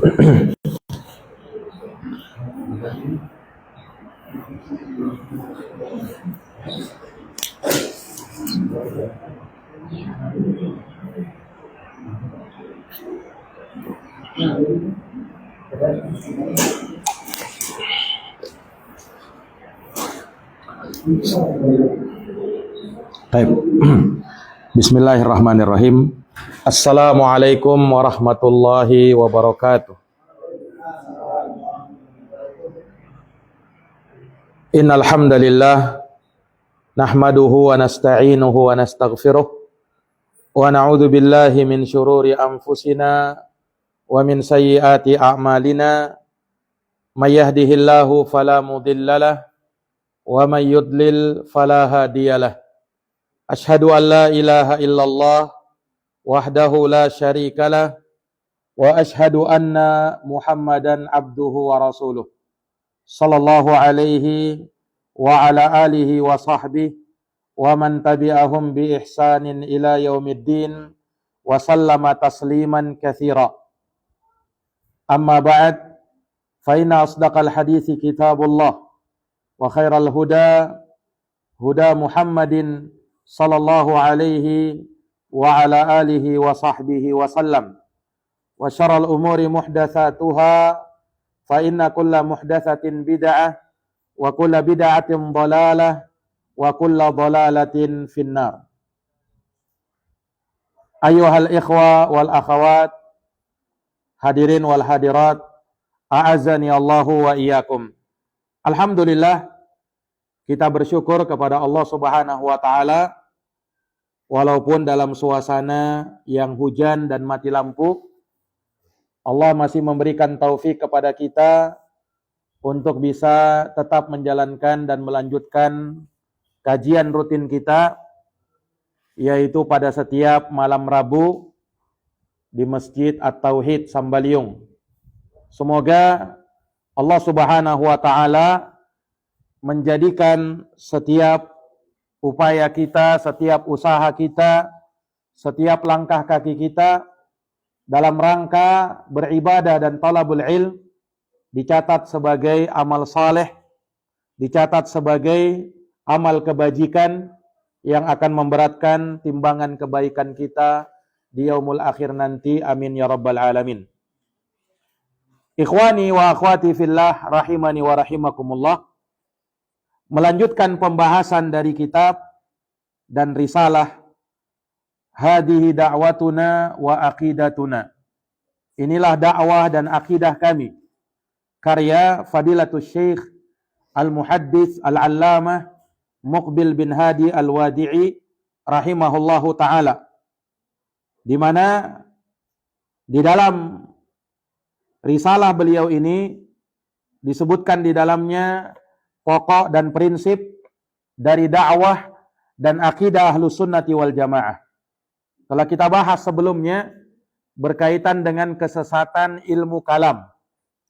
Baik. Bismillahirrahmanirrahim. Assalamualaikum warahmatullahi wabarakatuh. Innal hamdalillah nahmaduhu wa nasta'inuhu wa nastaghfiruh wa na'udzu billahi min syururi anfusina wa min sayyiati a'malina. May yahdihillahu fala mudhillalah wa may yudlil fala hadiyalah. Asyhadu an la ilaha illallah wahdahu la syarikalah wa asyhadu anna Muhammadan abduhu wa rasuluh sallallahu alaihi wa ala alihi wa sahbihi wa man tabi'ahum bi ihsanin ila yaumiddin wa sallama tasliman katsira. Amma ba'd, fa inna asdaqal hadithi kitabullah wa khairal huda huda Muhammadin sallallahu alaihi wa ala alihi wa sahbihi wa sallam. Wa syarrul umuri muhdatsatuha fa inna kulla muhdatsatin bid'ah wa kulla bid'atin dhalalah wa kulla dhalalatin finnar. Ayyuhal ikhwa wal akhawat, hadirin wal hadirat, a'azzani Allahu wa iyyakum. Alhamdulillah, kita bersyukur kepada Allah Subhanahu wa taala walaupun dalam suasana yang hujan dan mati lampu, Allah masih memberikan taufik kepada kita untuk bisa tetap menjalankan dan melanjutkan kajian rutin kita, yaitu pada setiap malam Rabu di Masjid At-Tauhid Sambaliung. Semoga Allah Subhanahu wa taala menjadikan setiap upaya kita, setiap usaha kita, setiap langkah kaki kita dalam rangka beribadah dan talabul ilm dicatat sebagai amal saleh, dicatat sebagai amal kebajikan yang akan memberatkan timbangan kebaikan kita di yaumul akhir nanti. Amin ya rabbal alamin. Ikhwani wa akhwati fillah rahimani wa rahimakumullah. Melanjutkan pembahasan dari kitab dan risalah Hadihi da'watuna wa aqidatuna. Inilah dakwah dan akidah kami. Karya Fadilatul Syekh Al-Muhaddits Al-Allamah Muqbil bin Hadi Al-Wadi'i rahimahullahu ta'ala. Di mana di dalam risalah beliau ini disebutkan di dalamnya pokok dan prinsip dari dakwah dan akidah Ahlus Sunnati wal Jamaah. Telah kita bahas sebelumnya berkaitan dengan kesesatan ilmu kalam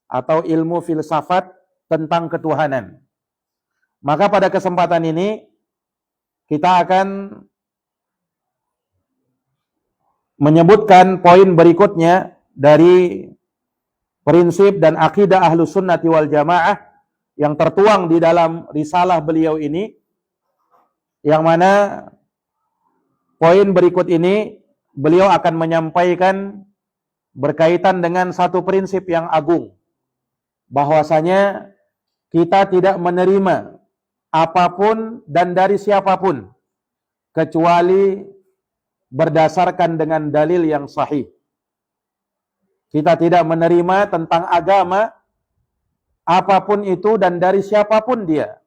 atau ilmu filsafat tentang ketuhanan. Maka pada kesempatan ini kita akan menyebutkan poin berikutnya dari prinsip dan akidah Ahlus Sunnati wal Jamaah yang tertuang di dalam risalah beliau ini, yang mana poin berikut ini beliau akan menyampaikan berkaitan dengan satu prinsip yang agung, bahwasanya kita tidak menerima apapun dan dari siapapun kecuali berdasarkan dengan dalil yang sahih. Kita tidak menerima tentang agama apapun itu dan dari siapapun dia,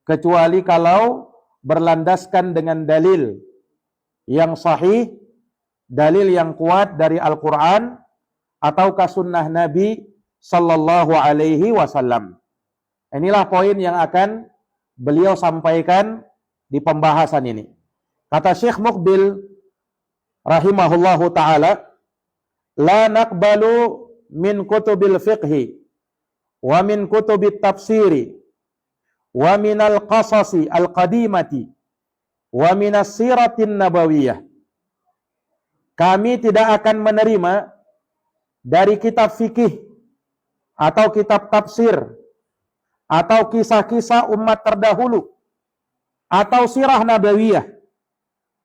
kecuali kalau berlandaskan dengan dalil yang sahih, dalil yang kuat dari Al-Quran ataukah sunnah Nabi sallallahu alaihi wasallam. Inilah poin yang akan beliau sampaikan di pembahasan ini. Kata Syekh Muqbil rahimahullahu ta'ala, la naqbalu min kutubil fiqhi wa min kutubit tafsiri wa minal qasasi al-qadimati wa minas siratin nabawiyah. Kami tidak akan menerima dari kitab fikih atau kitab tafsir atau kisah-kisah umat terdahulu atau sirah nabawiyah.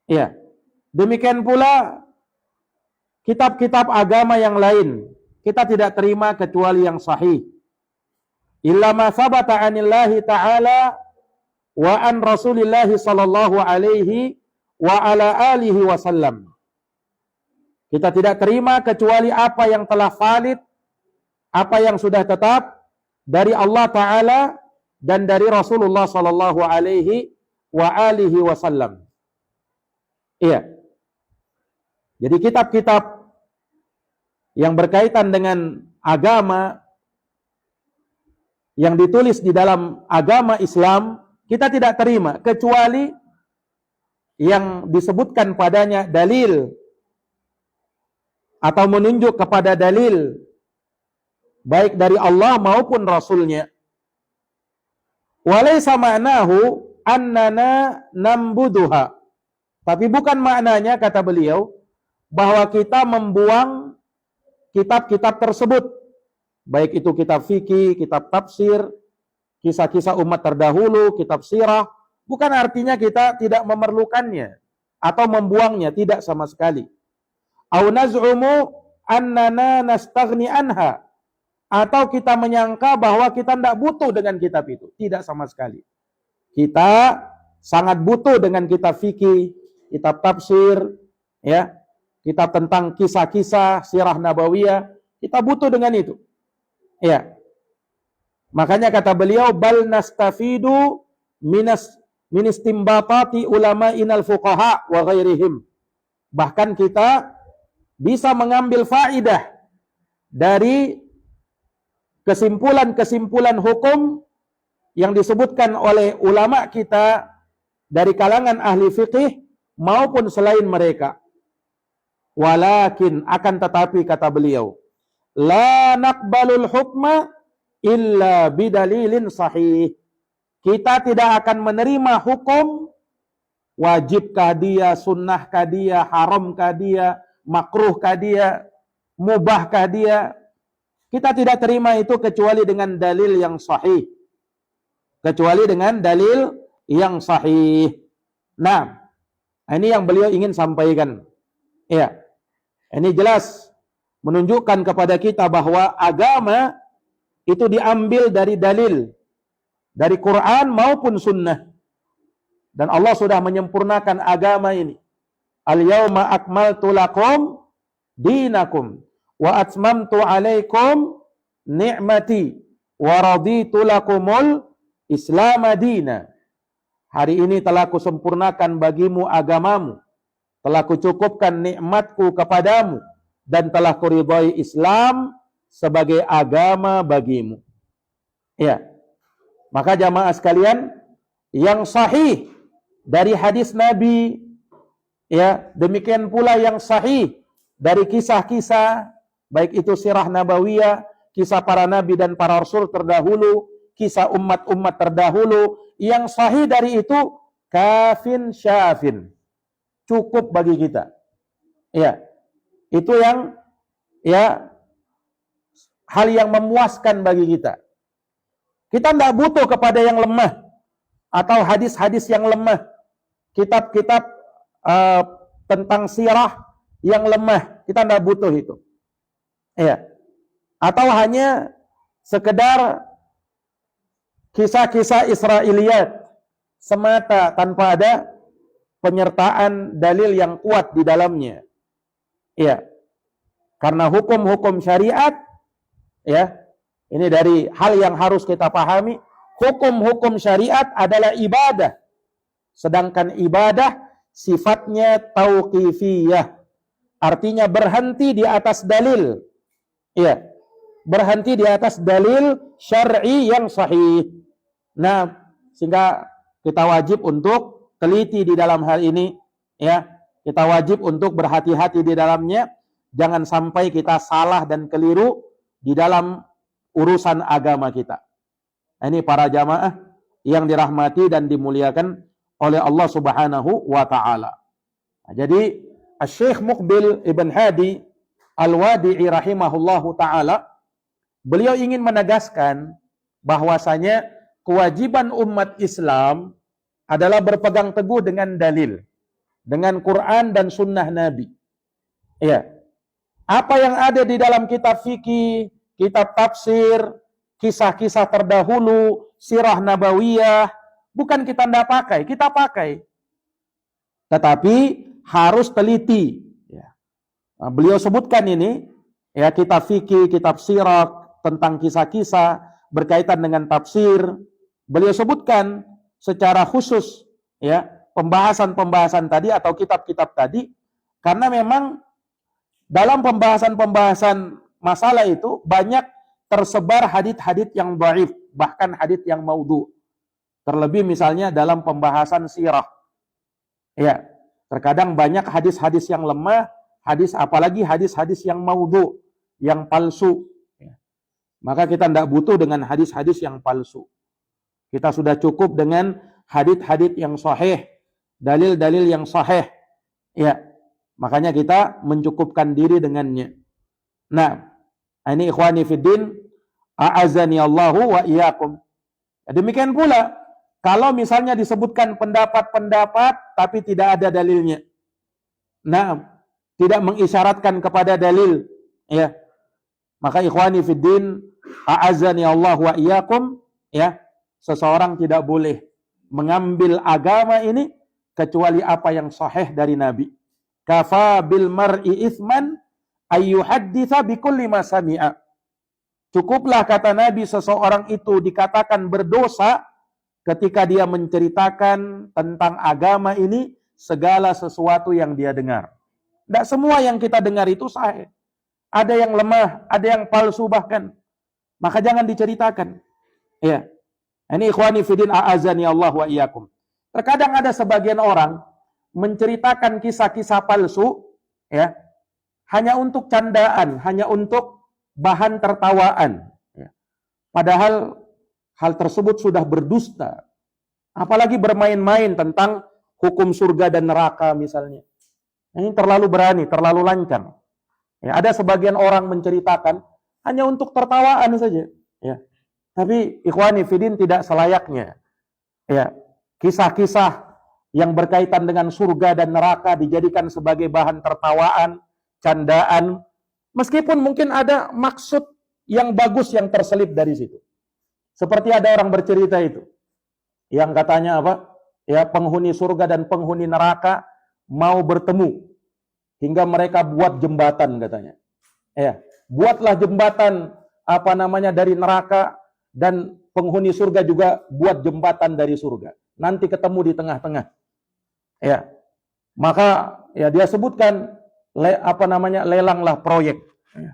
Ya. Demikian pula kitab-kitab agama yang lain kita tidak terima kecuali yang sahih. Illa ma sabata 'anillahi ta'ala wa an Rasulillahi sallallahu alaihi wa ala alihi wasallam. Kita tidak terima kecuali apa yang telah valid, apa yang sudah tetap dari Allah Ta'ala dan dari Rasulullah sallallahu alaihi wa alihi wasallam. Iya. Jadi kitab-kitab yang berkaitan dengan agama yang ditulis di dalam agama Islam kita tidak terima kecuali yang disebutkan padanya dalil atau menunjuk kepada dalil baik dari Allah maupun Rasulnya. Walaysa ma'nahu annana nambuduha. Tapi bukan maknanya, kata beliau, bahwa kita membuang kitab-kitab tersebut. Baik itu kitab fikih, kitab tafsir, kisah-kisah umat terdahulu, kitab sirah. Bukan artinya kita tidak memerlukannya atau membuangnya, tidak sama sekali. Au naz'umu annana nastaghni anha. Atau kita menyangka bahwa kita tidak butuh dengan kitab itu. Tidak sama sekali. Kita sangat butuh dengan kitab fikih, kitab tafsir, ya, kitab tentang kisah-kisah sirah nabawiyah. Kita butuh dengan itu. Ya. Makanya kata beliau, bal nastafidu min istimbatati ulama'inal fuqaha wa ghairihim. Bahkan kita bisa mengambil faidah dari kesimpulan-kesimpulan hukum yang disebutkan oleh ulama kita dari kalangan ahli fikih maupun selain mereka. Walakin akan tetapi kata beliau, la naqbalul hukma illa bidalilin sahih. Kita tidak akan menerima hukum, wajibkah dia, sunnahkah dia, haramkah dia, makruhkah dia, mubahkah dia. Kita tidak terima itu kecuali dengan dalil yang sahih. Kecuali dengan dalil yang sahih. Nah, ini yang beliau ingin sampaikan. Ya. Ini jelas menunjukkan kepada kita bahwa agama itu diambil dari dalil, dari Quran maupun sunnah. Dan Allah sudah menyempurnakan agama ini. Al-yawma akmaltu lakum dinakum wa atmamtu alaikum ni'mati wa raditu lakumul Islam dina. Hari ini telah kusempurnakan bagimu agamamu, telah kucukupkan nikmatku kepadamu, dan telah kuridhai Islam sebagai agama bagimu. Ya. Maka jamaah sekalian, yang sahih dari hadis Nabi, ya, demikian pula yang sahih dari kisah-kisah, baik itu sirah nabawiyah, kisah para nabi dan para rasul terdahulu, kisah umat-umat terdahulu, yang sahih dari itu kafin syafin, cukup bagi kita. Ya, itu yang, ya, hal yang memuaskan bagi kita. Kita tidak butuh kepada yang lemah atau hadis-hadis yang lemah, kitab-kitab tentang sirah yang lemah. Kita tidak butuh itu. Ya. Atau hanya sekedar kisah-kisah Israiliyat semata tanpa ada penyertaan dalil yang kuat di dalamnya. Ya. Karena hukum-hukum syariat, ya, ini dari hal yang harus kita pahami, hukum-hukum syariat adalah ibadah. Sedangkan ibadah sifatnya tauqifiyah. Artinya berhenti di atas dalil. Ya. Berhenti di atas dalil syar'i yang sahih. Nah, sehingga kita wajib untuk teliti di dalam hal ini, ya. Kita wajib untuk berhati-hati di dalamnya, jangan sampai kita salah dan keliru di dalam urusan agama kita. Ini para jamaah yang dirahmati dan dimuliakan oleh Allah Subhanahu wa taala. Nah, jadi Syekh Muqbil Ibn Hadi Al-Wadi'i rahimahullahu ta'ala, beliau ingin menegaskan bahwasanya kewajiban umat Islam adalah berpegang teguh dengan dalil, dengan Quran dan sunnah Nabi. Ya. Apa yang ada di dalam kitab fikih, kitab tafsir, kisah-kisah terdahulu, sirah nabawiyah, bukan kita tidak pakai, kita pakai. Tetapi harus teliti. Ya. Nah, beliau sebutkan ini, ya, kitab fikih, kitab sirah, tentang kisah-kisah berkaitan dengan tafsir. Beliau sebutkan secara khusus, ya, pembahasan-pembahasan tadi atau kitab-kitab tadi, karena memang dalam pembahasan-pembahasan masalah itu banyak tersebar hadits-hadits yang dhaif, bahkan hadits yang maudhu. Terlebih misalnya dalam pembahasan sirah. Ya, terkadang banyak hadis-hadis yang lemah, apalagi hadis-hadis yang maudhu, yang palsu. Ya. Maka kita tidak butuh dengan hadis-hadis yang palsu. Kita sudah cukup dengan hadits-hadits yang sahih, dalil-dalil yang sahih. Ya, makanya kita mencukupkan diri dengannya. Nah, ini ikhwani fiddin, a'azani Allahu wa iyyakum. Demikian pula, kalau misalnya disebutkan pendapat-pendapat tapi tidak ada dalilnya. Nah, tidak mengisyaratkan kepada dalil, ya. Maka ikhwani fiddin, a'azani Allah wa iyyakum, ya. Seseorang tidak boleh mengambil agama ini kecuali apa yang sahih dari Nabi. Kafa bil mar'i itsman ayyuhadditsa bikulli ma sami'a. Cukuplah kata Nabi seseorang itu dikatakan berdosa ketika dia menceritakan tentang agama ini segala sesuatu yang dia dengar. Tidak semua yang kita dengar itu sahih. Ada yang lemah, ada yang palsu bahkan. Maka jangan diceritakan. Ya. Ini ikhwani fiddin a'azani Allah wa iyyakum. Terkadang ada sebagian orang menceritakan kisah-kisah palsu, ya, hanya untuk candaan, hanya untuk bahan tertawaan. Ya. Padahal hal tersebut sudah berdusta. Apalagi bermain-main tentang hukum surga dan neraka misalnya. Ini terlalu berani, terlalu lancang. Ya, ada sebagian orang menceritakan hanya untuk tertawaan saja. Ya. Tapi ikhwani fiddin tidak selayaknya. Ya. Kisah-kisah yang berkaitan dengan surga dan neraka dijadikan sebagai bahan tertawaan, candaan. Meskipun mungkin ada maksud yang bagus yang terselip dari situ. Seperti ada orang bercerita itu, yang katanya apa? Ya, penghuni surga dan penghuni neraka mau bertemu hingga mereka buat jembatan katanya. Ya, buatlah jembatan dari neraka dan penghuni surga juga buat jembatan dari surga. Nanti ketemu di tengah-tengah. Ya, maka ya dia sebutkan lelanglah proyek. Ya.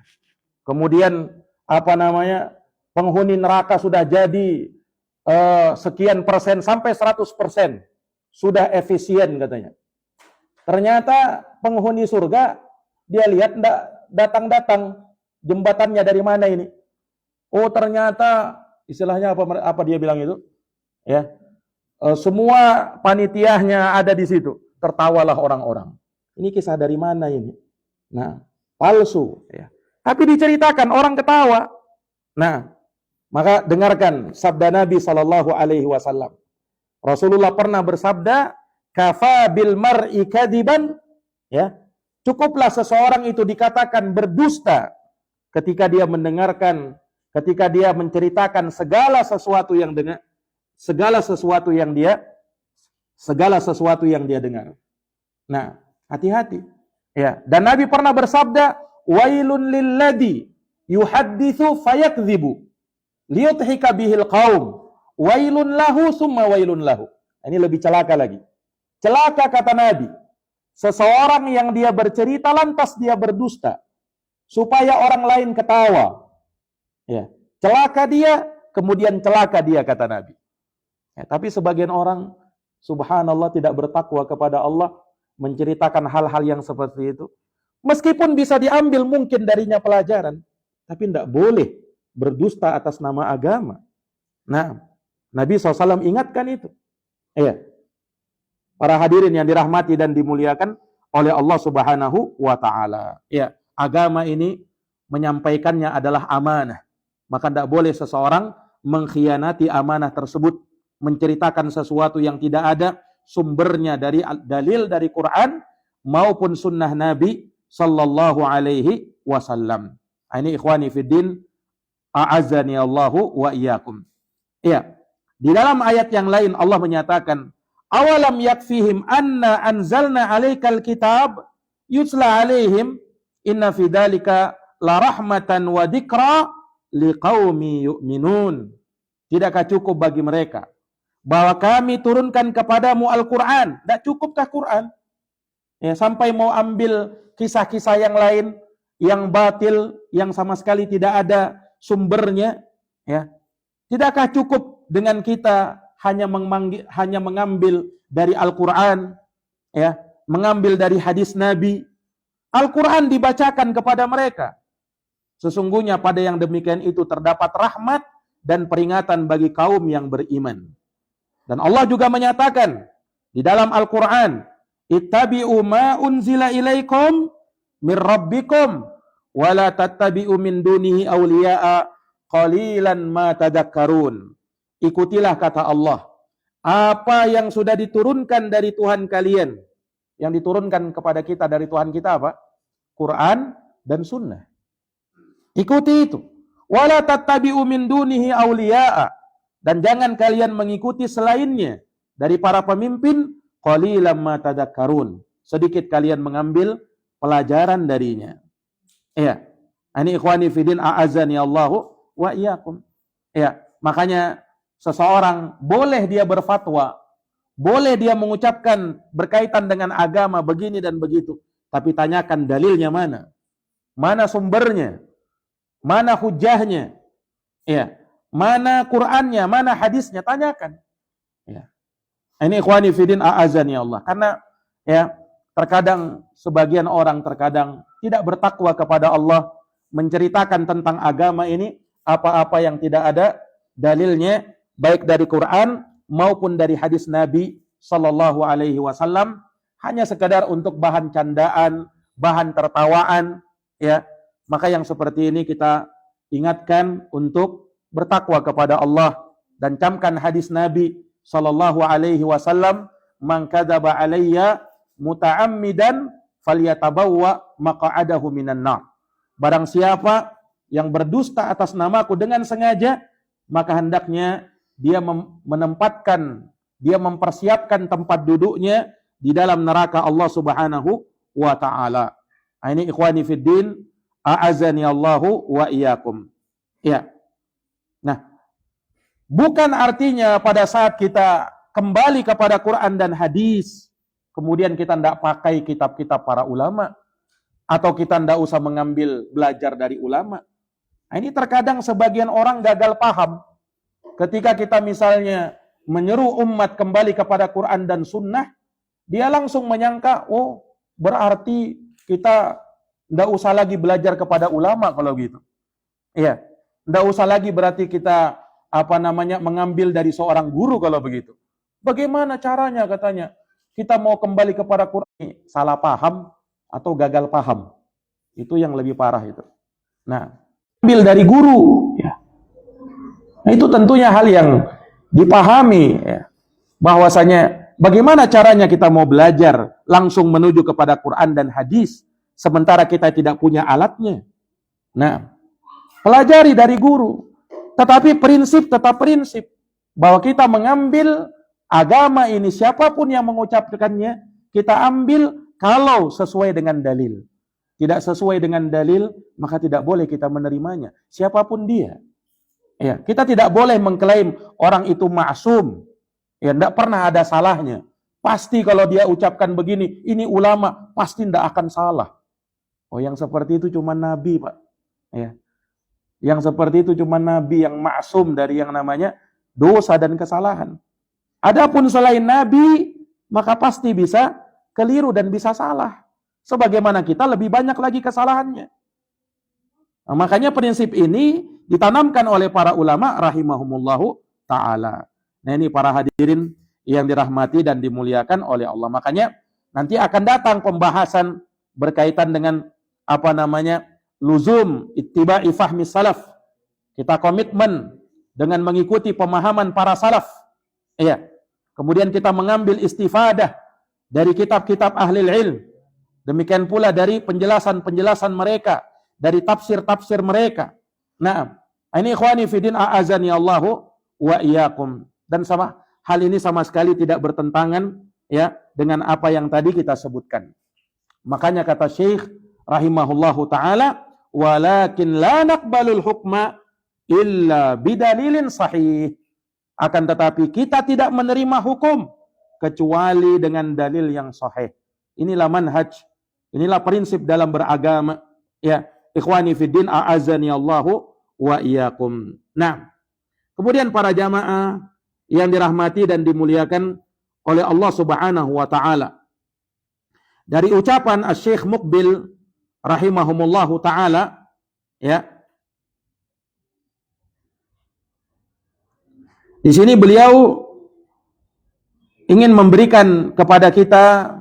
Kemudian penghuni neraka sudah jadi sekian persen sampai 100%. Sudah efisien katanya. Ternyata penghuni surga, dia lihat enggak datang-datang jembatannya dari mana ini. Oh ternyata, istilahnya apa dia bilang itu? Ya, semua panitiahnya ada di situ. Tertawalah orang-orang. Ini kisah dari mana ini? Nah, palsu. Ya. Tapi diceritakan, orang ketawa. Nah, maka dengarkan sabda Nabi SAW. Rasulullah pernah bersabda, kafa bil mar'i kadiban, ya, cukuplah seseorang itu dikatakan berdusta ketika dia mendengarkan, ketika dia menceritakan segala sesuatu yang dia dengar. Nah, hati-hati. Ya, dan Nabi pernah bersabda, wailun lilladzi yuhadditsu fayakdzibu liyudhika bihil qaum wailun lahu summa wailun lahu. Ini lebih celaka lagi. Celaka kata Nabi, seseorang yang dia bercerita lantas dia berdusta supaya orang lain ketawa. Ya, celaka dia, kemudian celaka dia kata Nabi. Ya, tapi sebagian orang subhanallah tidak bertakwa kepada Allah menceritakan hal-hal yang seperti itu. Meskipun bisa diambil mungkin darinya pelajaran, tapi tidak boleh berdusta atas nama agama. Nah, Nabi SAW ingatkan itu. Ya. Para hadirin yang dirahmati dan dimuliakan oleh Allah Subhanahu wa Ta'ala. Ya. agama ini menyampaikannya adalah amanah. Maka tidak boleh seseorang mengkhianati amanah tersebut, menceritakan sesuatu yang tidak ada sumbernya dari dalil dari Quran maupun sunnah Nabi sallallahu alaihi wasallam. Ini ikhwani fiddin, a'azzani Allahu wa iyyakum. Iya. Di dalam ayat yang lain Allah menyatakan, awalam yakfihim anna anzalna 'alaikal kitab yutla 'alaihim inna fi dzalika la rahmatan wa dzikra liqaumi yu'minun. Tidakkah cukup bagi mereka bahwa kami turunkan kepadamu Al-Quran? Tidak cukupkah Quran? Ya, sampai mau ambil kisah-kisah yang lain, yang batil, yang sama sekali tidak ada sumbernya. Ya, tidakkah cukup dengan kita hanya mengambil dari Al-Quran, ya, mengambil dari hadis Nabi? Al-Quran dibacakan kepada mereka. Sesungguhnya pada yang demikian itu terdapat rahmat dan peringatan bagi kaum yang beriman. Dan Allah juga menyatakan di dalam Al-Quran, ittabi'u ma unzila ilaikum mir rabbikum wa la tattabi'u min dunihi awliya'a qalilan ma tadakkarun. Ikutilah, kata Allah, apa yang sudah diturunkan dari Tuhan kalian. Yang diturunkan kepada kita dari Tuhan kita apa? Quran dan sunnah. Ikuti itu. Wala tattabi'u min dunihi awliya'a. Dan jangan kalian mengikuti selainnya dari para pemimpin, qalilan ma tadakkarun. Sedikit kalian mengambil pelajaran darinya. Iya. Ini ikhwani fiddin, a'azzani Allahu wa iyyakum. Iya, makanya seseorang boleh dia berfatwa, boleh dia mengucapkan berkaitan dengan agama begini dan begitu, tapi tanyakan dalilnya mana? Mana sumbernya? Mana hujahnya? Ya. Mana Qur'annya? Mana hadisnya? Tanyakan. Ya. Ini ikhwani fiddin, a'azzani Allah. Karena ya, terkadang sebagian orang terkadang tidak bertakwa kepada Allah, menceritakan tentang agama ini apa-apa yang tidak ada dalilnya, baik dari Quran maupun dari hadis Nabi sallallahu alaihi wasallam, hanya sekedar untuk bahan candaan, bahan tertawaan, ya. Maka yang seperti ini kita ingatkan untuk bertakwa kepada Allah dan camkan hadis Nabi sallallahu alaihi wasallam, man kadzaba alayya muta'ammidan falyatabawwa maq'adahu minan nar. Barang siapa yang berdusta atas namaku dengan sengaja, maka hendaknya dia menempatkan, dia mempersiapkan tempat duduknya di dalam neraka Allah Subhanahu wa taala. Ini ikhwani fiddin, a'azzani Allahu wa iyyakum. Ya. Nah, bukan artinya pada saat kita kembali kepada Quran dan hadis, kemudian kita tidak pakai kitab-kitab para ulama, atau kita tidak usah mengambil belajar dari ulama. Nah, ini terkadang sebagian orang gagal paham. Ketika kita misalnya menyeru umat kembali kepada Quran dan sunnah, dia langsung menyangka, oh berarti kita tidak usah lagi belajar kepada ulama kalau gitu. Iya, tidak usah lagi berarti kita mengambil dari seorang guru kalau begitu. Bagaimana caranya katanya? Kita mau kembali kepada Quran, salah paham atau gagal paham. Itu yang lebih parah itu. Nah, ambil dari guru, ya. Nah, itu tentunya hal yang dipahami, ya. Bahwasanya bagaimana caranya kita mau belajar langsung menuju kepada Quran dan hadis sementara kita tidak punya alatnya. Nah, pelajari dari guru. Tetapi prinsip tetap prinsip bahwa kita mengambil agama ini, siapapun yang mengucapkannya, kita ambil kalau sesuai dengan dalil. Tidak sesuai dengan dalil, maka tidak boleh kita menerimanya. Siapapun dia. Ya, kita tidak boleh mengklaim orang itu maksum. Ya, tidak pernah ada salahnya. Pasti kalau dia ucapkan begini, ini ulama, pasti tidak akan salah. Oh, yang seperti itu cuma Nabi, Pak. Ya. Yang seperti itu cuma Nabi yang maksum dari yang namanya dosa dan kesalahan. Adapun selain Nabi, maka pasti bisa keliru dan bisa salah. Sebagaimana kita lebih banyak lagi kesalahannya. Nah, makanya prinsip ini ditanamkan oleh para ulama rahimahumullahu ta'ala. Nah, ini para hadirin yang dirahmati dan dimuliakan oleh Allah. Makanya nanti akan datang pembahasan berkaitan dengan luzum ittiba'i fahmi salaf. Kita komitmen dengan mengikuti pemahaman para salaf. Iya. Kemudian kita mengambil istifadah dari kitab-kitab ahli ilm. Demikian pula dari penjelasan-penjelasan mereka, dari tafsir-tafsir mereka. Nah, ini ikhwani fiddin a'azani Allahu wa iyyakum. Dan hal ini sama sekali tidak bertentangan ya dengan apa yang tadi kita sebutkan. Makanya kata Syekh rahimahullahu taala, walakin la naqbalul hukma illa bidalilin sahih. Akan tetapi kita tidak menerima hukum kecuali dengan dalil yang sahih. Inilah manhaj, inilah prinsip dalam beragama. Ya, ikhwani fiddin a'azani Allahu wa iyyakum. Nah, kemudian para jamaah yang dirahmati dan dimuliakan oleh Allah Subhanahu wa taala. Dari ucapan Asy-Syaikh Muqbil rahimahumullahu taala, ya. Di sini beliau ingin memberikan kepada kita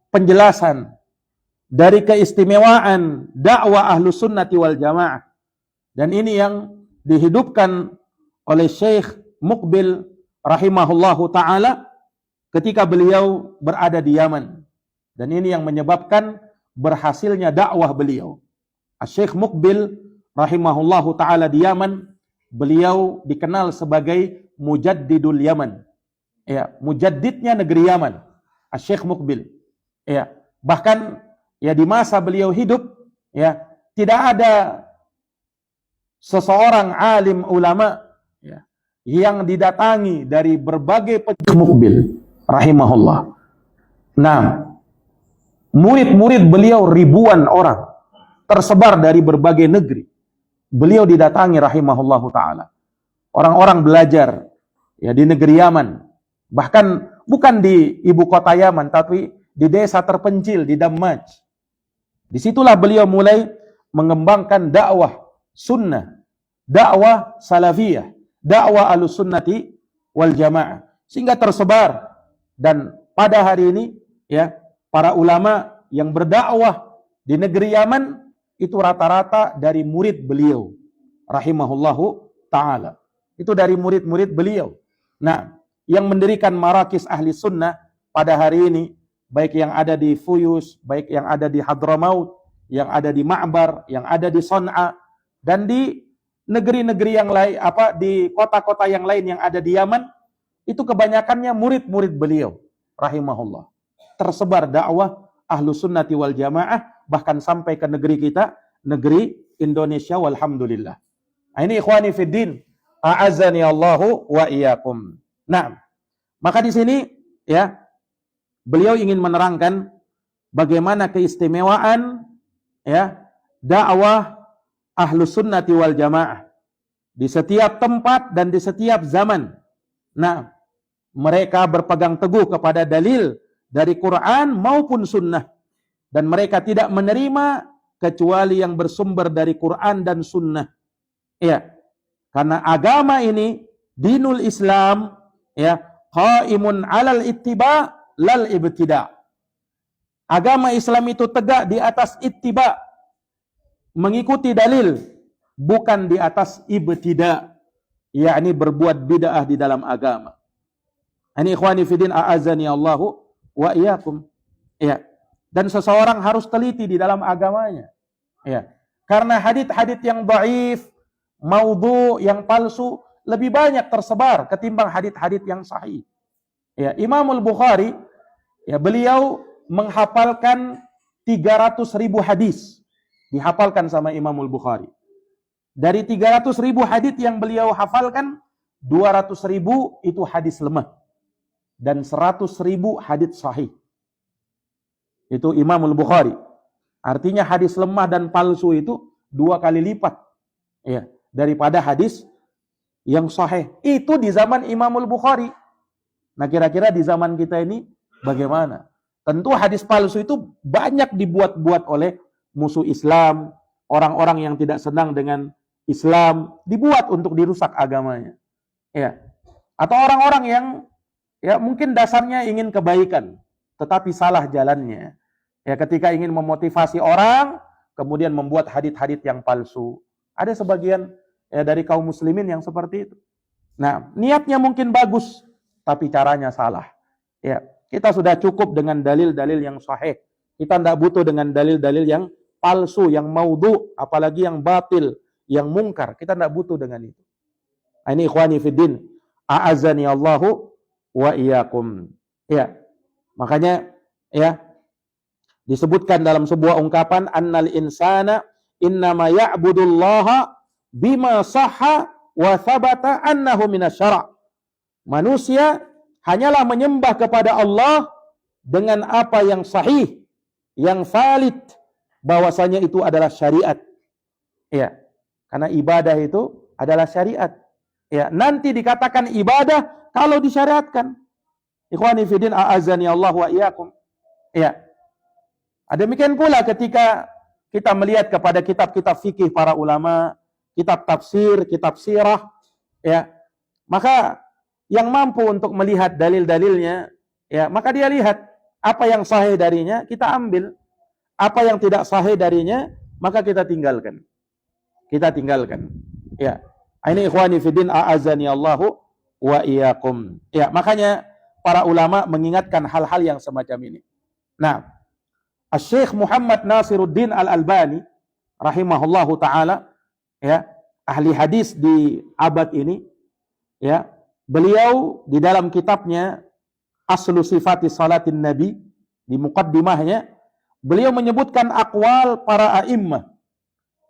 penjelasan dari keistimewaan dakwah Ahlus Sunnati wal Jamaah. Dan ini yang dihidupkan oleh Syekh Muqbil rahimahullahu taala ketika beliau berada di Yaman. Dan ini yang menyebabkan berhasilnya dakwah beliau. Syekh Muqbil rahimahullahu taala di Yaman, beliau dikenal sebagai Mujaddidul Yaman. Ya, mujaddidnya negeri Yaman. Syekh Muqbil. Ya, bahkan ya di masa beliau hidup ya tidak ada seseorang alim ulama ya yang didatangi dari berbagai penjuru Muqbil rahimahullah. Nah, murid-murid beliau ribuan orang tersebar dari berbagai negeri. Beliau didatangi rahimahullahu taala. Orang-orang belajar ya di negeri Yaman. Bahkan bukan di ibu kota Yaman, tapi di desa terpencil di Dammaj. Disitulah beliau mulai mengembangkan dakwah sunnah, dakwah salafiyah, dakwah Ahlussunnati wal Jamaah, sehingga tersebar. Dan pada hari ini ya para ulama yang berdakwah di negeri Yaman itu rata-rata dari murid beliau rahimahullahu taala. Itu dari murid-murid beliau. Nah, yang mendirikan marakis ahli sunnah pada hari ini, baik yang ada di Fuyus, baik yang ada di Hadramaut, yang ada di Ma'bar, yang ada di Son'a, dan di negeri-negeri yang lain, di kota-kota yang lain yang ada di Yaman, itu kebanyakannya murid-murid beliau, rahimahullah. Tersebar dakwah Ahlus Sunnati wal Jamaah, bahkan sampai ke negeri kita, negeri Indonesia, walhamdulillah. Nah, ini ikhwani fiddin, a'azani Allahu wa iyyakum. Nah, maka di sini ya beliau ingin menerangkan bagaimana keistimewaan ya dakwah Ahlus Sunnati wal Jamaah di setiap tempat dan di setiap zaman. Nah, mereka berpegang teguh kepada dalil dari Quran maupun sunnah, dan mereka tidak menerima kecuali yang bersumber dari Quran dan sunnah. Ya. Karena agama ini, dinul Islam, ya, qaimun 'alal ittiba' lal ibtida'. Agama Islam itu tegak di atas ittiba', mengikuti dalil, bukan di atas ibtida', yakni berbuat bid'ah di dalam agama. Ini ikhwani fiddin a'azani Allahu wa iyyakum. Ya. Dan seseorang harus teliti di dalam agamanya. Ya. Karena hadits-hadits yang dhaif, maudhu, yang palsu lebih banyak tersebar ketimbang hadits-hadits yang sahih. Ya, Imamul Bukhari ya beliau menghafalkan 300.000 hadis. Dihafalkan sama Imamul Bukhari. Dari 300.000 hadis yang beliau hafalkan, 200.000 itu hadis lemah dan 100.000 hadis sahih. Itu Imamul Bukhari. Artinya hadis lemah dan palsu itu 2 kali lipat. Ya. Daripada hadis yang sahih. Itu di zaman Imamul Bukhari. Nah, kira-kira di zaman kita ini bagaimana? Tentu hadis palsu itu banyak dibuat-buat oleh musuh Islam, orang-orang yang tidak senang dengan Islam, dibuat untuk dirusak agamanya. Ya. Atau orang-orang yang ya mungkin dasarnya ingin kebaikan, tetapi salah jalannya. Ya, ketika ingin memotivasi orang, kemudian membuat hadits-hadits yang palsu. Ada sebagian dari kaum muslimin yang seperti itu. Nah, niatnya mungkin bagus, tapi caranya salah. Ya, kita sudah cukup dengan dalil-dalil yang sahih. Kita tidak butuh dengan dalil-dalil yang palsu, yang maudhu, apalagi yang batil, yang mungkar. Kita tidak butuh dengan itu. Ini ikhwani fiddin, a'azani Allahu wa iyyakum. Ya. Makanya ya disebutkan dalam sebuah ungkapan, annal insana innama ya'budullaha bima sahha wa thabata annahu minasyara'. Manusia hanyalah menyembah kepada Allah dengan apa yang sahih, yang valid, bahwasanya itu adalah syariat. Ya. Karena ibadah itu adalah syariat. Ya, nanti dikatakan ibadah kalau disyariatkan. Ikhwani fiddin, a'azani Allah wa iyyakum. Ya. Demikian pula ketika kita melihat kepada kitab-kitab fikih para ulama, kitab tafsir, kitab sirah, ya. Maka yang mampu untuk melihat dalil-dalilnya, ya, maka dia lihat apa yang sahih darinya, kita ambil. Apa yang tidak sahih darinya, maka kita tinggalkan. Kita tinggalkan. Ya. Ini ikhwani fiddin, a'azani Allahu wa iyyakum. Ya, makanya para ulama mengingatkan hal-hal yang semacam ini. Nah, Syekh Muhammad Nasiruddin Al-Albani rahimahullahu taala, ya, ahli hadis di abad ini, ya, beliau di dalam kitabnya Aslu Sifati Salatin Nabi, di muqaddimahnya beliau menyebutkan aqwal para a'immah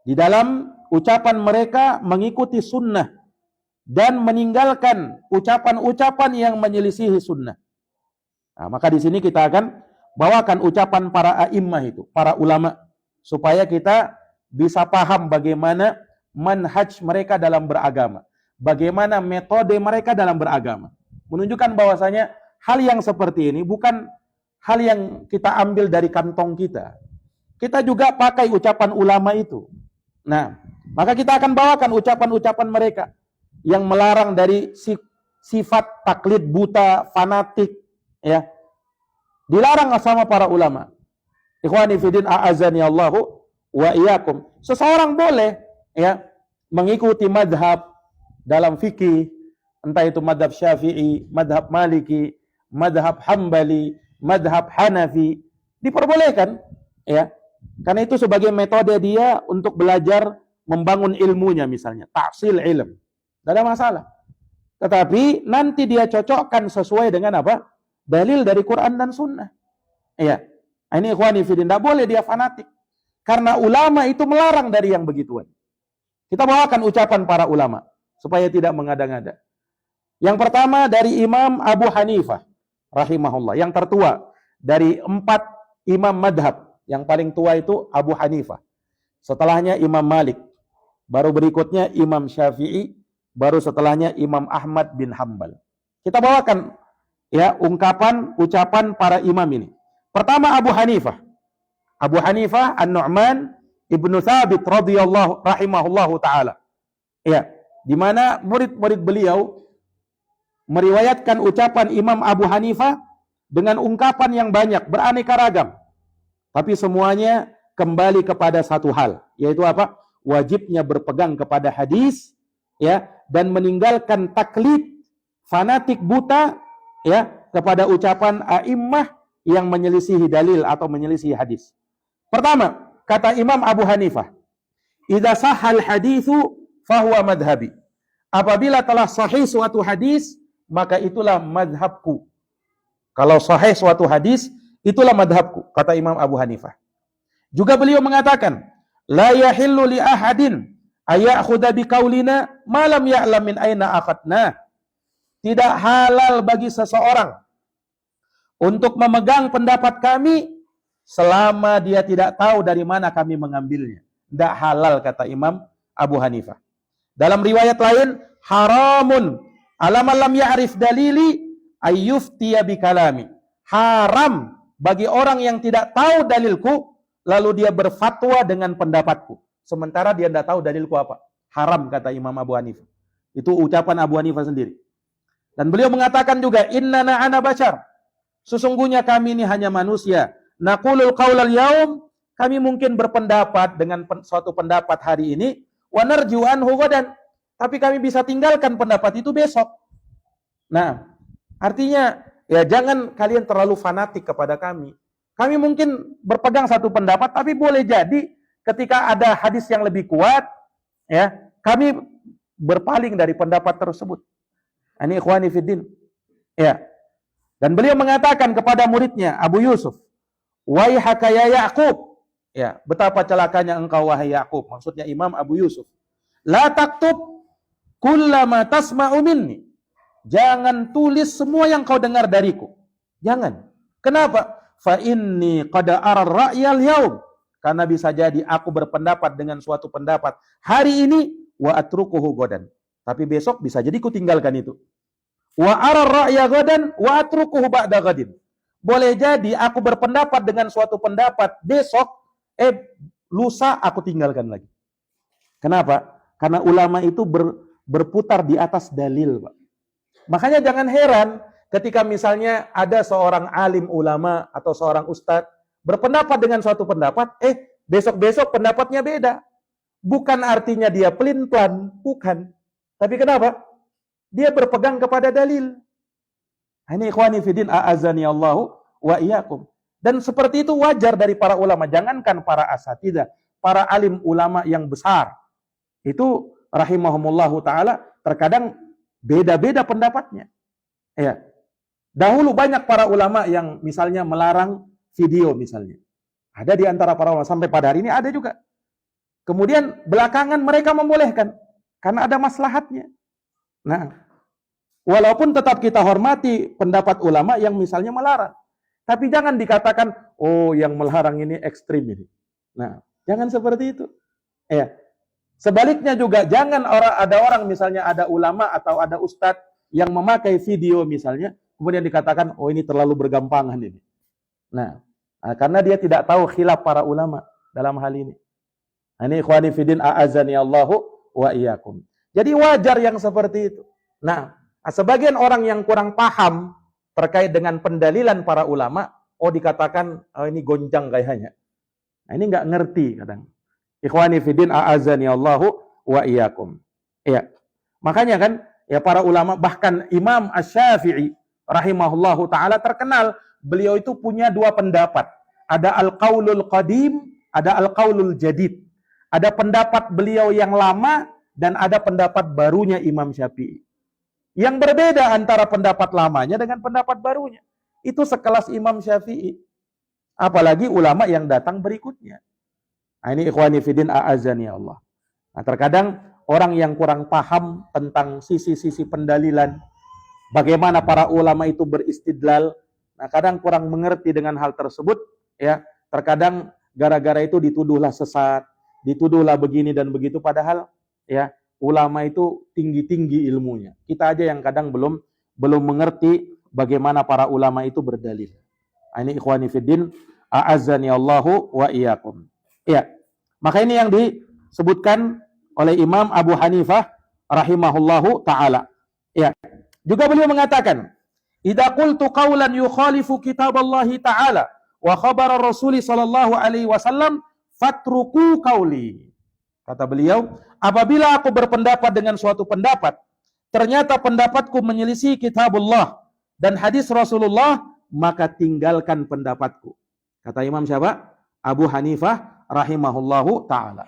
di dalam ucapan mereka mengikuti sunnah dan meninggalkan ucapan-ucapan yang menyelisihi sunnah. Nah, maka di sini kita akan bawakan ucapan para a'immah itu, para ulama, supaya kita bisa paham bagaimana manhaj mereka dalam beragama, bagaimana metode mereka dalam beragama. Menunjukkan bahwasanya hal yang seperti ini bukan hal yang kita ambil dari kantong kita. Kita juga pakai ucapan ulama itu. Nah, maka kita akan bawakan ucapan-ucapan mereka yang melarang dari sifat taklid buta, fanatik, ya. Dilarang sama para ulama. Ikhwani fiddin, a'azani Allahu wa iyyakum. Seseorang boleh, ya, mengikuti madhab dalam fikih, entah itu madhab Syafi'i, madhab Maliki, madhab Hambali, madhab Hanafi, diperbolehkan, ya. Karena itu sebagai metode dia untuk belajar membangun ilmunya, misalnya tahsil ilm, tidak ada masalah. Tetapi nanti dia cocokkan sesuai dengan apa? Dalil dari Quran dan Sunnah. Iya. Ini ikhwani fiddin, tidak boleh dia fanatik. Karena ulama itu melarang dari yang begituan. Kita bawakan ucapan para ulama supaya tidak mengada-ngada. Yang pertama dari Imam Abu Hanifah rahimahullah, yang tertua dari 4 imam madhab. Yang paling tua itu Abu Hanifah. Setelahnya Imam Malik. Baru berikutnya Imam Syafi'i. Baru setelahnya Imam Ahmad bin Hambal. Kita bawakan, ya, ucapan para imam ini. Pertama Abu Hanifah. Abu Hanifah An-Nu'man Ibnu Thabit radhiyallahu rahimahullahu taala. Ya, di mana murid-murid beliau meriwayatkan ucapan Imam Abu Hanifah dengan ungkapan yang banyak, beraneka ragam. Tapi semuanya kembali kepada satu hal, yaitu apa? Wajibnya berpegang kepada hadis, ya, dan meninggalkan taklid, fanatik buta, ya, kepada ucapan a'immah yang menyelisihi dalil atau menyelisihi hadis. Pertama, kata Imam Abu Hanifah, "Idza sahhal haditsu fahuwa madhhabi." Apabila telah sahih suatu hadis, maka itulah madhabku. Kalau sahih suatu hadis, itulah madhabku, kata Imam Abu Hanifah. Juga beliau mengatakan, "La yahillu li ahadin ayakhudha biqaulina ma lam ya'lam min aina akhadna." Tidak halal bagi seseorang untuk memegang pendapat kami selama dia tidak tahu dari mana kami mengambilnya. Tidak halal, kata Imam Abu Hanifah. Dalam riwayat lain, haramun ala man lam ya'rif dalili ayyuftiya bikalami. Haram bagi orang yang tidak tahu dalilku, lalu dia berfatwa dengan pendapatku. Sementara dia tidak tahu dalilku apa. Haram, kata Imam Abu Hanifah. Itu ucapan Abu Hanifah sendiri. Dan beliau mengatakan juga, innana ana bashar. Sesungguhnya kami ini hanya manusia. Naqulul qaulal yaum kami mungkin berpendapat dengan suatu pendapat hari ini, wa narju anhu ghadan, tapi kami bisa tinggalkan pendapat itu besok. Nah, artinya ya jangan kalian terlalu fanatik kepada kami. Kami mungkin berpegang satu pendapat, tapi boleh jadi ketika ada hadis yang lebih kuat, ya, kami berpaling dari pendapat tersebut. Ini ikhwani fiddin. Ya. Dan beliau mengatakan kepada muridnya Abu Yusuf, "Waihaka ya Yaqub." Ya, betapa celakanya engkau wahai Yaqub. Maksudnya Imam Abu Yusuf. "La taktub kullama tasma'u minni." Jangan tulis semua yang kau dengar dariku. Jangan. Kenapa? Fa inni qad ara ar-ra'yal yaum. Karena bisa jadi aku berpendapat dengan suatu pendapat hari ini wa atrukuhu godan. Tapi besok bisa jadi ku tinggalkan itu. Wa ara ar-ra'ya godan wa atrukuhu ba'da gadin. Boleh jadi aku berpendapat dengan suatu pendapat besok, lusa aku tinggalkan lagi. Kenapa? Karena ulama itu berputar di atas dalil, Pak. Makanya jangan heran ketika misalnya ada seorang alim ulama atau seorang ustadz berpendapat dengan suatu pendapat, besok-besok pendapatnya beda. Bukan artinya dia pelin-pelan, bukan. Tapi kenapa? Dia berpegang kepada dalil. Ini ikhwani fiddin a'azani Allahu wa iyyakum. Dan seperti itu wajar dari para ulama. Jangankan para asatidzah, para alim ulama yang besar. Itu rahimahumullahu ta'ala terkadang beda-beda pendapatnya. Ya. Dahulu banyak para ulama yang misalnya melarang video misalnya. Ada di antara para ulama. Sampai pada hari ini ada juga. Kemudian belakangan mereka membolehkan. Karena ada maslahatnya. Nah, walaupun tetap kita hormati pendapat ulama yang misalnya melarang. Tapi jangan dikatakan, oh yang melarang ini ekstrim ini. Nah, jangan seperti itu. Ya. Sebaliknya juga, jangan ada orang misalnya ada ulama atau ada ustadz yang memakai video misalnya, kemudian dikatakan, oh ini terlalu bergampangan ini. Nah, karena dia tidak tahu khilaf para ulama dalam hal ini. Ini ikhwani fiddin a'azani Allahu wa iyyakum. Jadi wajar yang seperti itu. Nah, sebagian orang yang kurang paham terkait dengan pendalilan para ulama, dikatakan, ini gonjang kayaknya. Nah, ini nggak ngerti kadang. Ikhwani fiddin a'azani Allahu wa iyyakum. Iya. Makanya kan, ya para ulama, bahkan Imam Asy-Syafi'i rahimahullahu ta'ala terkenal, beliau itu punya dua pendapat. Ada al-qaulul qadim, ada al-qaulul jadid. Ada pendapat beliau yang lama, dan ada pendapat barunya Imam Syafi'i. Yang berbeda antara pendapat lamanya dengan pendapat barunya. Itu sekelas Imam Syafi'i. Apalagi ulama yang datang berikutnya. Nah, ini ikhwani fiddin a'azani Allah. Nah, terkadang orang yang kurang paham tentang sisi-sisi pendalilan, bagaimana para ulama itu beristidlal, nah kadang kurang mengerti dengan hal tersebut, ya. Terkadang gara-gara itu dituduhlah sesat, dituduhlah begini dan begitu, padahal ya ulama itu tinggi-tinggi ilmunya. Kita aja yang kadang belum mengerti bagaimana para ulama itu berdalil. Ini ikhwani fiddin a'azzani Allahu wa iyyakum. Ya. Maka ini yang disebutkan oleh Imam Abu Hanifah rahimahullahu taala. Ya. Juga beliau mengatakan, "Idza qultu qawlan yukhalifu kitaballahi ta'ala wa khabara Rasul sallallahu alaihi wasallam fatruku qawli." Kata beliau, apabila aku berpendapat dengan suatu pendapat, ternyata pendapatku menyelisih kitabullah dan hadis Rasulullah, maka tinggalkan pendapatku. Kata Imam siapa? Abu Hanifah rahimahullahu ta'ala.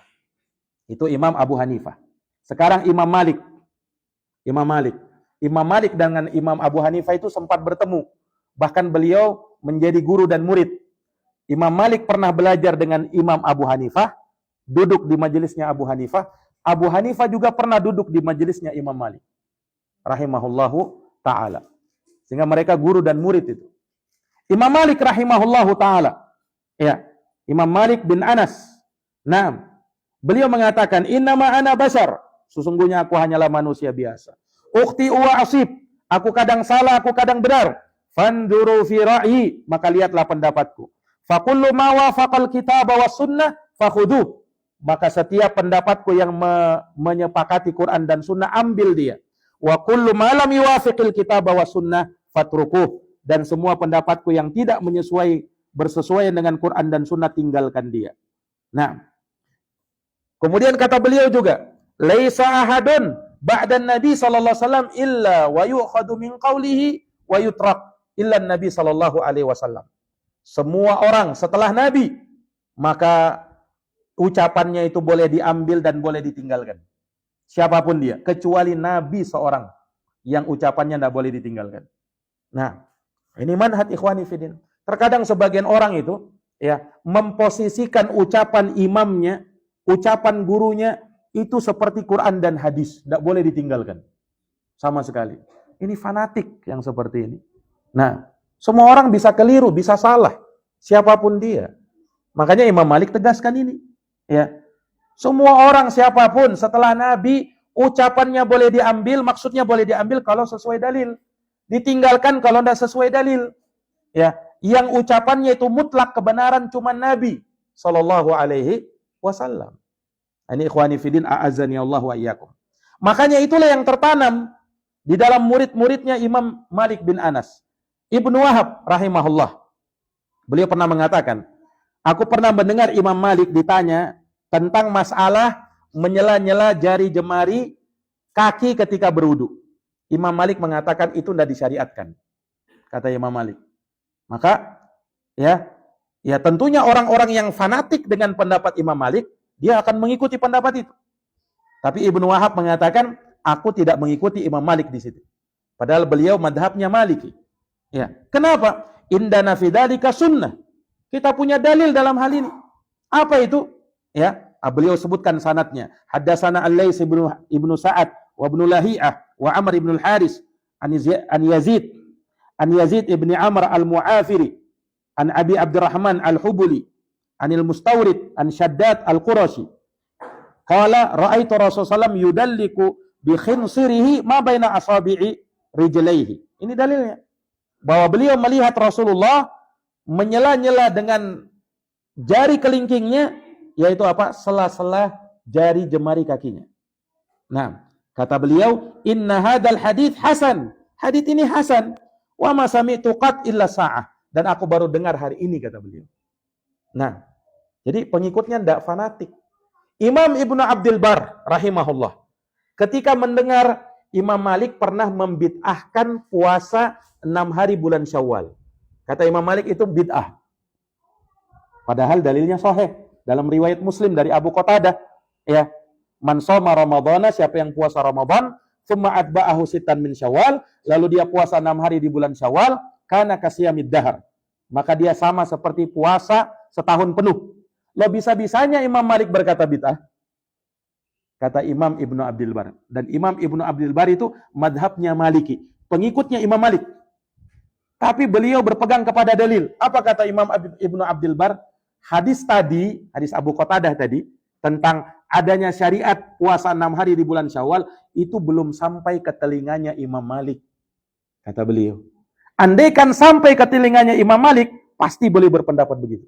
Itu Imam Abu Hanifah. Sekarang Imam Malik. Imam Malik dengan Imam Abu Hanifah itu sempat bertemu. Bahkan beliau menjadi guru dan murid. Imam Malik pernah belajar dengan Imam Abu Hanifah, duduk di majelisnya Abu Hanifah. Abu Hanifah juga pernah duduk di majelisnya Imam Malik rahimahullahu ta'ala. Sehingga mereka guru dan murid itu. Imam Malik rahimahullahu ta'ala. Ya, Imam Malik bin Anas. Naam. Beliau mengatakan, "Innama ana bashar." Sesungguhnya aku hanyalah manusia biasa. "Ukhti'u wa asib." Aku kadang salah, aku kadang benar. "Fanzuru fi ra'yi." Maka lihatlah pendapatku. "Fa kullu ma wafaqal kitaba was sunnah fakhudhuh." Maka setiap pendapatku yang menyepakati Quran dan sunnah, ambil dia. "Wa kullu ma lam yuwafiqil kitaba was sunnah fatrukuh." Dan semua pendapatku yang tidak bersesuaian dengan Quran dan sunnah, tinggalkan dia. Nah, kemudian kata beliau juga, laisa ahadun ba'dan Nabi sallallahu alaihi wasallam illa wa yu'khadhu min qawlihi wa yutrak illa Nabi sallallahu alaihi wasallam. Semua orang setelah Nabi, maka ucapannya itu boleh diambil dan boleh ditinggalkan. Siapapun dia, kecuali Nabi seorang yang ucapannya tidak boleh ditinggalkan. Nah, ini manhaj ikhwani fiddin. Terkadang sebagian orang itu ya memposisikan ucapan imamnya, ucapan gurunya itu seperti Quran dan hadis, tidak boleh ditinggalkan sama sekali. Ini fanatik yang seperti ini. Nah, semua orang bisa keliru, bisa salah, siapapun dia. Makanya Imam Malik tegaskan ini. Ya, semua orang siapapun setelah Nabi, ucapannya boleh diambil, maksudnya boleh diambil kalau sesuai dalil. Ditinggalkan kalau tidak sesuai dalil. Ya, yang ucapannya itu mutlak kebenaran cuma Nabi sallallahu alaihi wasallam. Ini ikhwani fiddin a'azzani Allah wa iyyakum. Makanya itulah yang tertanam di dalam murid-muridnya Imam Malik bin Anas. Ibnu Wahab rahimahullah. Beliau pernah mengatakan, aku pernah mendengar Imam Malik ditanya tentang masalah menyela-nyela jari jemari kaki ketika berwudu. Imam Malik mengatakan itu tidak disyariatkan. Kata Imam Malik. Maka ya tentunya orang-orang yang fanatik dengan pendapat Imam Malik, dia akan mengikuti pendapat itu. Tapi Ibnu Wahab mengatakan, aku tidak mengikuti Imam Malik di situ. Padahal beliau madhabnya Maliki. Ya, kenapa? Indana fi dzalika sunnah. Kita punya dalil dalam hal ini. Apa itu? Ya, beliau sebutkan sanadnya. Haddatsana Al-Laits ibnu Sa'ad wa ibnu Lahiyah wa Amr ibn al-Haris an Yazid ibn Amr al-Mu'afiri an Abi Abdurrahman al-Hubuli anil Mustawrid an Shaddad al-Qurashi. Qala ra'aitu Rasulullah sallallahu yudalliku bi khinsirihi ma baina asabi'i rijlaihi. Ini dalilnya. Bahwa beliau melihat Rasulullah menyela-nyela dengan jari kelingkingnya, yaitu apa? Sela-sela jari jemari kakinya. Nah, kata beliau, inna hadal hadits hasan. Hadits ini hasan. Wa ma sami'tu qat illa sa'ah. Dan aku baru dengar hari ini, kata beliau. Nah, jadi pengikutnya tidak fanatik. Imam Ibnu Abdul Bar rahimahullah, ketika mendengar Imam Malik pernah membid'ahkan puasa 6 hari bulan Syawal. Kata Imam Malik itu bid'ah. Padahal dalilnya sahih dalam riwayat Muslim dari Abu Qatadah, ya, man shoma Ramadhana, siapa yang puasa Ramadan, tsumma atba'ahu sittan min Syawal, lalu dia puasa 6 hari di bulan Syawal, kana kasiyamid dahar. Maka dia sama seperti puasa setahun penuh. Lo bisa-bisanya Imam Malik berkata bid'ah? Kata Imam Ibnu Abdul Bar. Dan Imam Ibnu Abdul Bar itu madhabnya Maliki, pengikutnya Imam Malik. Tapi beliau berpegang kepada dalil. Apa kata Imam Ibnu Abdul Bar? Hadis tadi, hadis Abu Qatadah tadi, tentang adanya syariat puasa 6 hari di bulan Syawal, itu belum sampai ke telinganya Imam Malik. Kata beliau. Andaikan sampai ke telinganya Imam Malik, pasti beliau berpendapat begitu.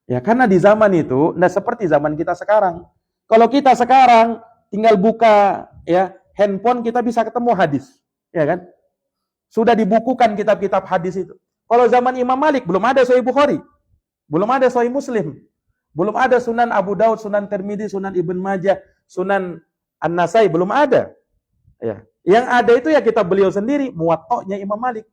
Ya, karena di zaman itu, tidak seperti zaman kita sekarang. Kalau kita sekarang tinggal buka ya handphone, kita bisa ketemu hadis. Ya kan? Sudah dibukukan kitab-kitab hadis itu. Kalau zaman Imam Malik, belum ada Sahih Bukhari. Belum ada Sahih Muslim. Belum ada Sunan Abu Daud, Sunan Tirmidzi, Sunan Ibn Majah, Sunan An-Nasai. Belum ada. Ya. Yang ada itu ya kitab beliau sendiri, Muwatta'nya Imam Malik.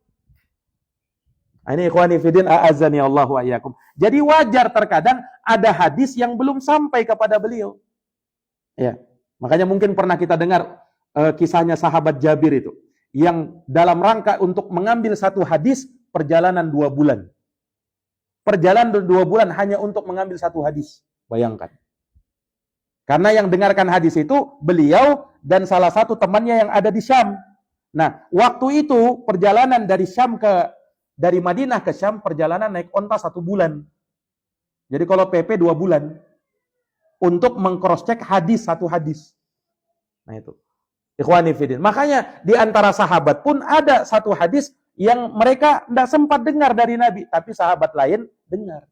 Ini ikhwani fiddin a'azzani Allah wa iyyakum. Jadi wajar terkadang ada hadis yang belum sampai kepada beliau. Ya. Makanya mungkin pernah kita dengar kisahnya sahabat Jabir itu, yang dalam rangka untuk mengambil satu hadis perjalanan 2 bulan. Perjalanan 2 bulan hanya untuk mengambil satu hadis. Bayangkan. Karena yang dengarkan hadis itu beliau dan salah satu temannya yang ada di Syam. Nah, waktu itu perjalanan dari Madinah ke Syam, perjalanan naik onta 1 bulan. Jadi kalau PP 2 bulan. Untuk meng-cross-check satu hadis. Nah itu. Ikhwani fiddin. Makanya di antara sahabat pun ada satu hadis yang mereka tidak sempat dengar dari Nabi. Tapi sahabat lain dengar.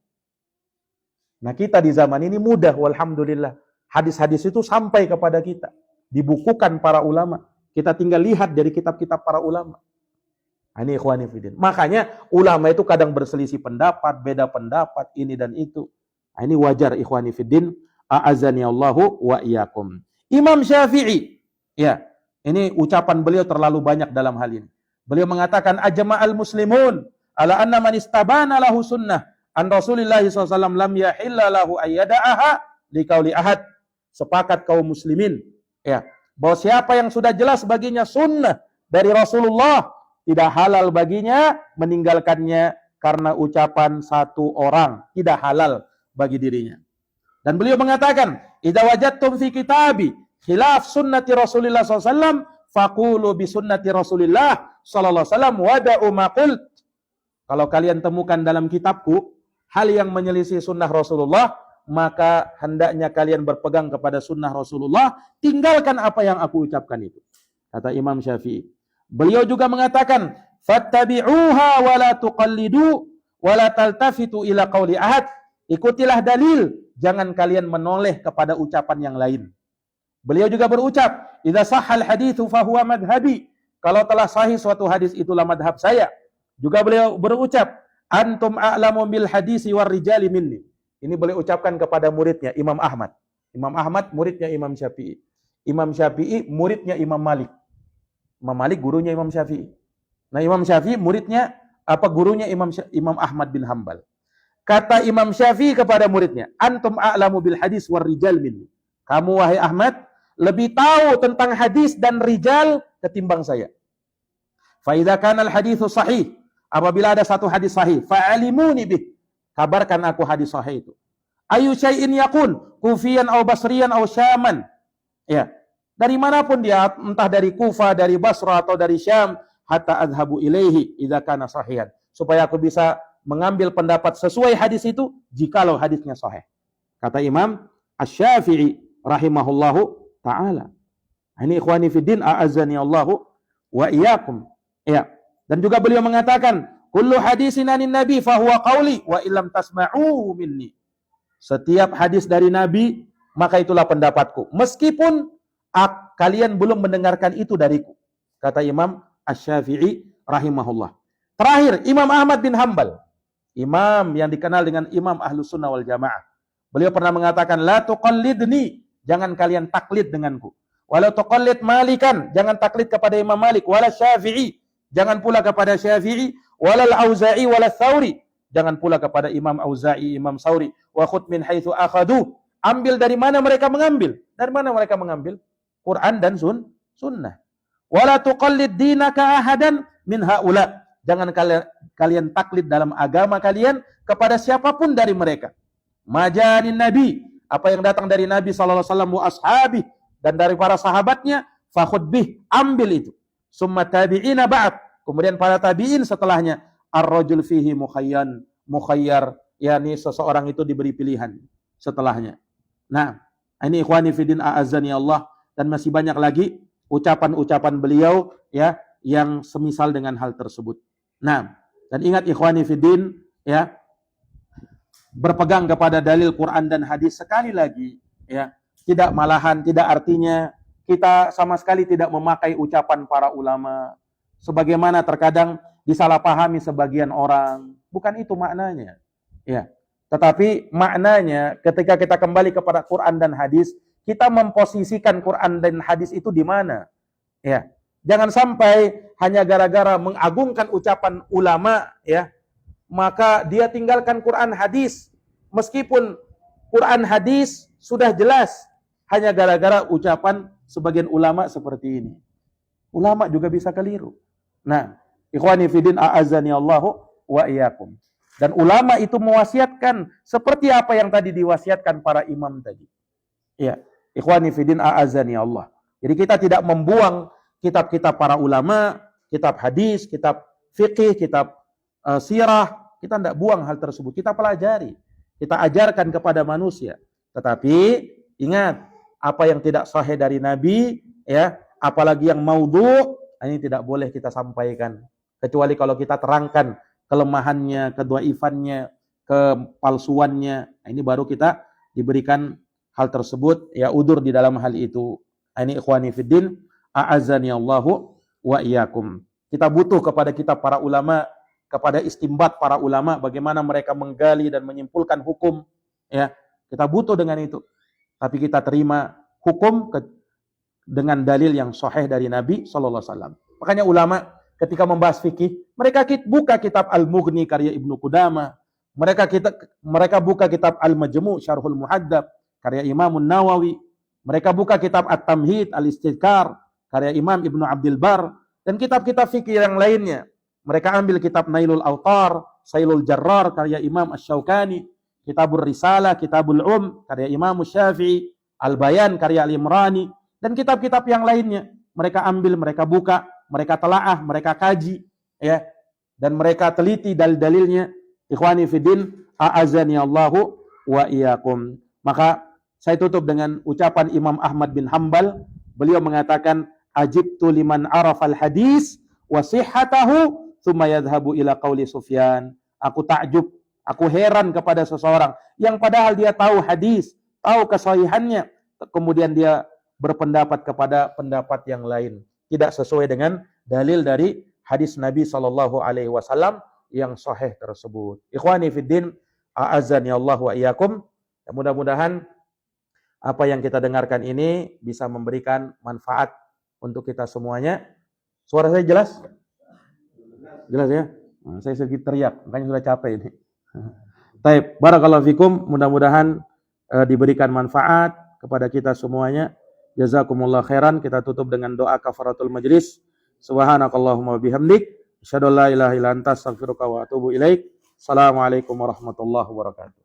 Nah kita di zaman ini mudah, walhamdulillah. Hadis-hadis itu sampai kepada kita. Dibukukan para ulama. Kita tinggal lihat dari kitab-kitab para ulama. Ini ikhwani fiddin. Makanya ulama itu kadang berselisih pendapat, beda pendapat, ini dan itu. Ini wajar ikhwani fiddin, a'azani Allahu wa iyyakum. Imam Syafi'i, ya, ini ucapan beliau terlalu banyak dalam hal ini. Beliau mengatakan ajma'al muslimun ala anna man istabana lahu sunnah an Rasulillah SAW lam yahilla lahu ayyada'aha liqauli ahad. Sepakat kaum muslimin, ya, bahwa siapa yang sudah jelas baginya sunnah dari Rasulullah, tidak halal baginya meninggalkannya karena ucapan satu orang, tidak halal bagi dirinya. Dan beliau mengatakan, idza wajadtum fi kitabi khilaf sunnati Rasulillah SAW, faqulu bi sunnati Rasulillah sallallahu alaihi wasallam wada'u ma qult. Kalau kalian temukan dalam kitabku hal yang menyelisih sunnah Rasulullah, maka hendaknya kalian berpegang kepada sunnah Rasulullah, tinggalkan apa yang aku ucapkan itu. Kata Imam Syafi'i. Beliau juga mengatakan, fattabi'uha wa la tuqallidu wa la taltafitu ila qauli ahad. Ikutilah dalil, jangan kalian menoleh kepada ucapan yang lain. Beliau juga berucap, idza sahhal haditsu fa huwa madhhabi. Kalau telah sahih suatu hadis, itulah madhab saya. Juga beliau berucap, antum a'lamu bil hadisi war rijali minni. Ini beliau ucapkan kepada muridnya Imam Ahmad. Imam Ahmad muridnya Imam Syafi'i. Imam Syafi'i muridnya Imam Malik. Imam Malik gurunya Imam Syafi'i. Nah, Imam Syafi'i muridnya gurunya Imam Ahmad bin Hambal. Kata Imam Syafi'i kepada muridnya, antum a'lamu bil hadis war rijal minni. Kamu wahai Ahmad lebih tahu tentang hadis dan rijal ketimbang saya. Fa idza kana al haditsu sahih, apabila ada satu hadis sahih, fa'alimuni bih. Kabarkan aku hadis sahih itu. Ayu syai'in yakun, kufiyan aw basriyan aw syaman. Ya. Dari manapun dia, entah dari Kufah, dari Basra atau dari Syam, hatta adhabu ilaihi idza kana sahihan. Supaya aku bisa mengambil pendapat sesuai hadis itu jikalau hadisnya sahih. Kata Imam Asy-Syafi'i rahimahullahu taala. Ini ikhwani fiddin, a'azzani Allahu wa iyyakum. Ya. Dan juga beliau mengatakan, kullu hadisin anin nabi fa huwa qauli wa illam tasma'u minni. Setiap hadis dari Nabi, maka itulah pendapatku. Meskipun kalian belum mendengarkan itu dariku. Kata Imam Asy-Syafi'i rahimahullah. Terakhir, Imam Ahmad bin Hambal. Imam yang dikenal dengan Imam Ahlus Sunnah wal Jamaah. Beliau pernah mengatakan, la tuqallidni, jangan kalian taklid denganku. Walau tuqallid Malikan, jangan taklid kepada Imam Malik. Wala Syafi'i, jangan pula kepada Syafi'i. Wala Al-Auza'i, wala Thawri, jangan pula kepada Imam Auza'i, Imam Thawri. Wa khud min haitsu akhadu, ambil dari mana mereka mengambil. Dari mana mereka mengambil? Quran dan sunnah. Wala tuqallid dinaka ahadan min haula, jangan kalian taklid dalam agama kalian kepada siapapun dari mereka. Majanin Nabi, apa yang datang dari Nabi sallallahu alaihi wasallam wa ashabi, dan dari para sahabatnya, fakhud bih, ambil itu. Summa tabi'ina ba'd, kemudian para tabi'in setelahnya, ar-rajul fihi mukhayyar, yakni seseorang itu diberi pilihan setelahnya. Nah, ini ikhwani fiddin, a'azzani Allah, dan masih banyak lagi ucapan-ucapan beliau, ya, yang semisal dengan hal tersebut. Nah, dan ingat ikhwani fiddin, ya, berpegang kepada dalil Quran dan hadis sekali lagi, ya, tidak artinya kita sama sekali tidak memakai ucapan para ulama sebagaimana terkadang disalahpahami sebagian orang. Bukan itu maknanya, ya. Tetapi maknanya ketika kita kembali kepada Quran dan hadis, kita memposisikan Quran dan hadis itu di mana? Ya. Jangan sampai hanya gara-gara mengagungkan ucapan ulama, ya, maka dia tinggalkan Quran hadis. Meskipun Quran hadis sudah jelas, hanya gara-gara ucapan sebagian ulama seperti ini. Ulama juga bisa keliru. Nah, ikhwani fiddin, a'azzani Allahu wa iyyakum. Dan ulama itu mewasiatkan seperti apa yang tadi diwasiatkan para imam tadi. Ya, ikhwani fiddin, a'azzani Allah. Jadi kita tidak membuang kitab-kitab para ulama, kitab hadis, kitab fikih, kitab sirah, kita tidak buang hal tersebut. Kita pelajari, kita ajarkan kepada manusia. Tetapi ingat, apa yang tidak sahih dari Nabi, ya, apalagi yang maudhu', ini tidak boleh kita sampaikan. Kecuali kalau kita terangkan kelemahannya, kedhaifannya, kepalsuannya. Nah, ini baru kita diberikan hal tersebut, ya, udzur di dalam hal itu. Ini ikhwani fiddin, a'azzani Allahu wa iyyakum. Kita butuh kepada kitab para ulama, kepada istimbat para ulama, bagaimana mereka menggali dan menyimpulkan hukum, Ya, kita butuh dengan itu. Tapi kita terima hukum dengan dalil yang sahih dari Nabi sallallahu alaihi wasallam. Makanya ulama ketika membahas fikih, mereka buka kitab Al-Mughni karya Ibnu Qudamah. Mereka buka kitab Al-Majmu' Syarhul Muhaddab karya Imam Nawawi. Mereka buka kitab At-Tamhid Al-Istidkar karya Imam Ibnu Abdul Bar dan kitab-kitab fikih yang lainnya. Mereka ambil kitab Nailul Autar, Sailul Jarrar karya Imam Asy-Syaukani, Kitabur Risalah, Kitabul karya Imam Syafi'i, Al-Bayan karya Al-Imrani dan kitab-kitab yang lainnya. Mereka ambil, mereka buka, mereka telaah, mereka kaji, ya, dan mereka teliti dalil-dalilnya. Ikhwani fiddin, a'azani Allahu wa iyyakum. Maka saya tutup dengan ucapan Imam Ahmad bin Hanbal. Beliau mengatakan, ajibtu liman arafal hadis wa sihhatahu tsumma yadhhabu ila qauli Sufyan. Aku takjub, aku heran kepada seseorang yang padahal dia tahu hadis, tahu kesahihannya, kemudian dia berpendapat kepada pendapat yang lain, tidak sesuai dengan dalil dari hadis Nabi sallallahu alaihi wasallam yang sahih tersebut. Ikhwani fiddin, a'azzani Allah wa iyyakum. Mudah-mudahan apa yang kita dengarkan ini bisa memberikan manfaat untuk kita semuanya. Suara saya jelas? Jelas ya? Nah, saya sedikit teriak, makanya sudah capek ini. Baik, barakallahu fikum. Mudah-mudahan diberikan manfaat kepada kita semuanya. Jazakumullah khairan. Kita tutup dengan doa kafaratul majlis. Subhanakallahumma bihamdik, asyhadu an la ilaha illa anta, astaghfiruka wa atubu ilaik. Assalamualaikum warahmatullahi wabarakatuh.